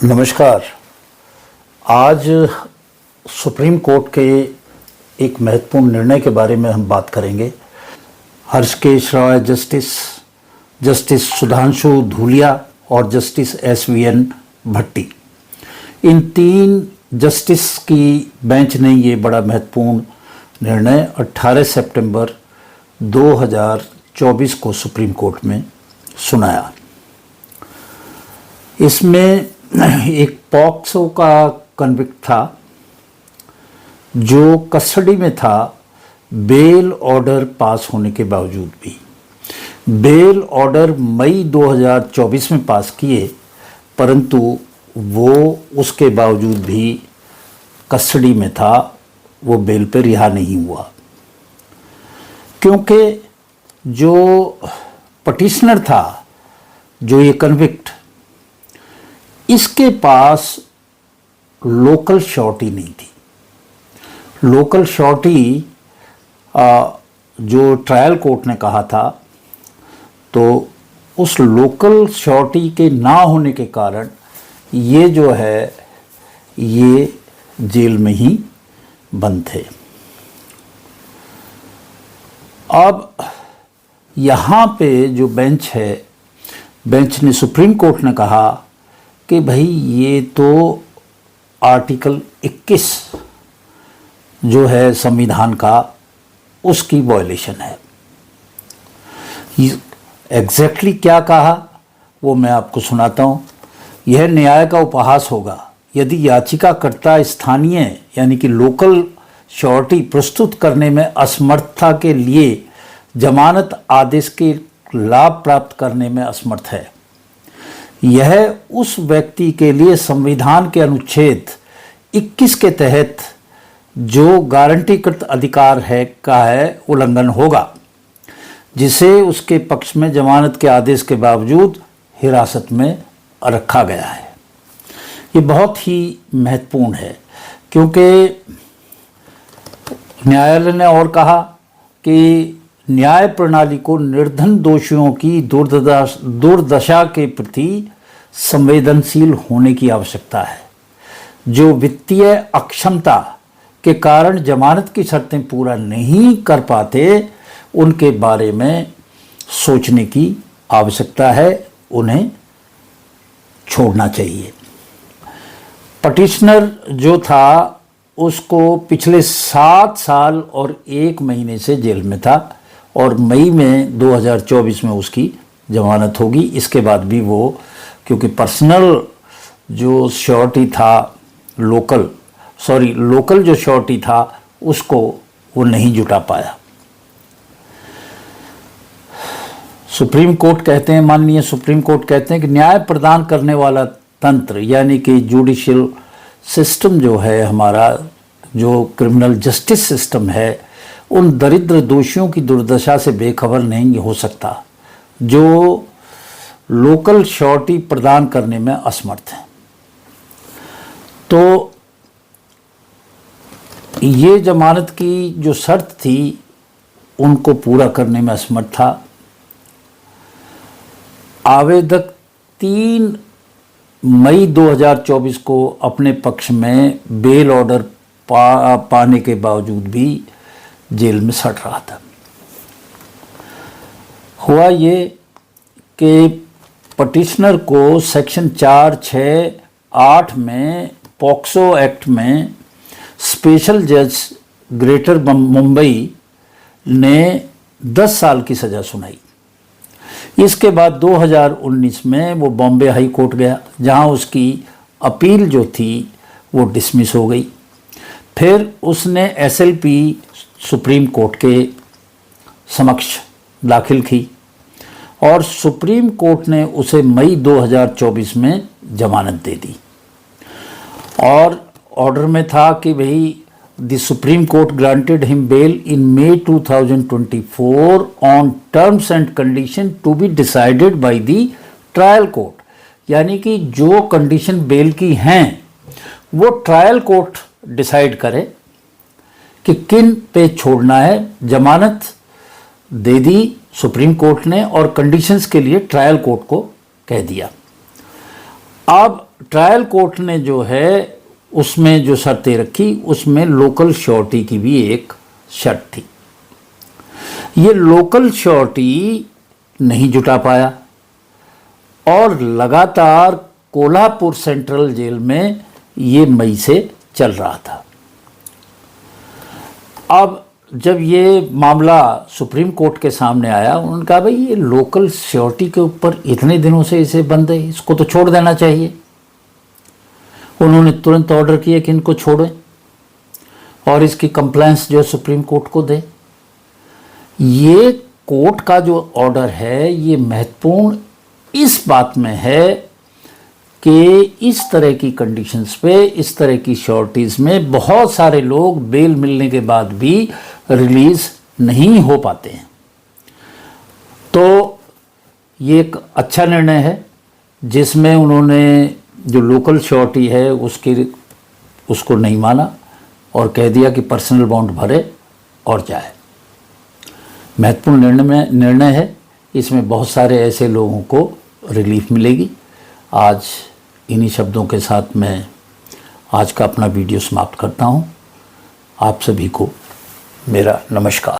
नमस्कार। आज supreme court के एक महत्वपूर्ण निर्णय के बारे में हम बात करेंगे। हर्षकेश रॉय जस्टिस सुधांशु धूलिया और जस्टिस SVN भट्टी, इन तीन जस्टिस की बेंच ने ये बड़ा महत्वपूर्ण निर्णय 18 सितंबर 2024 को सुप्रीम कोर्ट में सुनाया। इसमें एक पॉक्सो का कन्विक्ट था जो कस्टडी में था, बेल ऑर्डर पास होने के बावजूद भी। बेल ऑर्डर मई 2024 में पास किए, परंतु वो उसके बावजूद भी कस्टडी में था, वो बेल पे रिहा नहीं हुआ, क्योंकि जो पटिशनर था, जो ये कन्विक्ट, इसके पास लोकल श्योरिटी नहीं थी। लोकल श्योरिटी जो ट्रायल कोर्ट ने कहा था, तो उस लोकल श्योरिटी के ना होने के कारण ये जो है ये जेल में ही बंद थे। अब यहाँ पे जो बेंच है, बेंच ने, सुप्रीम कोर्ट ने कहा कि भाई ये तो आर्टिकल 21 जो है संविधान का, उसकी वायलेशन है। एग्जैक्टली क्या कहा वो मैं आपको सुनाता हूँ। यह न्याय का उपहास होगा यदि याचिकाकर्ता स्थानीय यानी कि लोकल श्योरिटी प्रस्तुत करने में असमर्थता के लिए जमानत आदेश के लाभ प्राप्त करने में असमर्थ है। यह उस व्यक्ति के लिए संविधान के अनुच्छेद 21 के तहत जो गारंटीकृत अधिकार है का है उल्लंघन होगा, जिसे उसके पक्ष में जमानत के आदेश के बावजूद हिरासत में रखा गया है। ये बहुत ही महत्वपूर्ण है, क्योंकि न्यायालय ने और कहा कि न्याय प्रणाली को निर्धन दोषियों की दुर्दशा के प्रति संवेदनशील होने की आवश्यकता है, जो वित्तीय अक्षमता के कारण जमानत की शर्तें पूरा नहीं कर पाते, उनके बारे में सोचने की आवश्यकता है, उन्हें छोड़ना चाहिए। पटिशनर जो था उसको पिछले 7 साल और 1 महीने से जेल में था और मई में 2024 में उसकी जमानत होगी। इसके बाद भी वो, क्योंकि पर्सनल जो श्योरिटी था, लोकल जो श्योरिटी था, उसको वो नहीं जुटा पाया। सुप्रीम कोर्ट कहते हैं, माननीय सुप्रीम कोर्ट कहते हैं कि न्याय प्रदान करने वाला तंत्र यानी कि जुडिशियल सिस्टम जो है हमारा, जो क्रिमिनल जस्टिस सिस्टम है, उन दरिद्र दोषियों की दुर्दशा से बेखबर नहीं हो सकता जो लोकल श्योरिटी प्रदान करने में असमर्थ हैं। तो ये जमानत की जो शर्त थी उनको पूरा करने में असमर्थ था। आवेदक 3 मई 2024 को अपने पक्ष में बेल ऑर्डर पाने के बावजूद भी जेल में सड़ रहा था। हुआ ये कि पटिशनर को सेक्शन 4, 6, 8 में पॉक्सो एक्ट में स्पेशल जज ग्रेटर मुंबई ने 10 साल की सज़ा सुनाई। इसके बाद 2019 में वो बॉम्बे हाई कोर्ट गया, जहां उसकी अपील जो थी वो डिसमिस हो गई। फिर उसने SLP सुप्रीम कोर्ट के समक्ष दाखिल की और सुप्रीम कोर्ट ने उसे मई 2024 में जमानत दे दी। और ऑर्डर में था कि भाई the supreme court granted him bail in May 2024 on terms and condition to be decided by the trial court, यानी कि जो कंडीशन बेल की हैं वो ट्रायल कोर्ट डिसाइड करे कि किन पे छोड़ना है। जमानत दे दी सुप्रीम कोर्ट ने और कंडीशंस के लिए ट्रायल कोर्ट को कह दिया। अब ट्रायल कोर्ट ने जो है उसमें जो शर्तें रखी, उसमें लोकल श्योरिटी की भी एक शर्त थी। ये लोकल श्योरिटी नहीं जुटा पाया और लगातार कोल्हापुर सेंट्रल जेल में ये मई से चल रहा था। अब जब ये मामला सुप्रीम कोर्ट के सामने आया, उन्होंने कहा भाई ये लोकल श्योरिटी के ऊपर इतने दिनों से इसे बंद है, इसको तो छोड़ देना चाहिए। उन्होंने तुरंत ऑर्डर किया कि इनको छोड़ें और इसकी कंप्लायंस जो सुप्रीम कोर्ट को दे। ये कोर्ट का जो ऑर्डर है ये महत्वपूर्ण इस बात में है कि इस तरह की कंडीशंस पे, इस तरह की श्योरिटीज़ में बहुत सारे लोग बेल मिलने के बाद भी रिलीज़ नहीं हो पाते हैं। तो ये एक अच्छा निर्णय है जिसमें उन्होंने जो लोकल श्योरिटी है उसको नहीं माना और कह दिया कि पर्सनल बॉन्ड भरे और जाए। महत्वपूर्ण निर्णय है, इसमें बहुत सारे ऐसे लोगों को रिलीफ मिलेगी। आज इन्हीं शब्दों के साथ मैं आज का अपना वीडियो समाप्त करता हूँ। आप सभी को मेरा नमस्कार।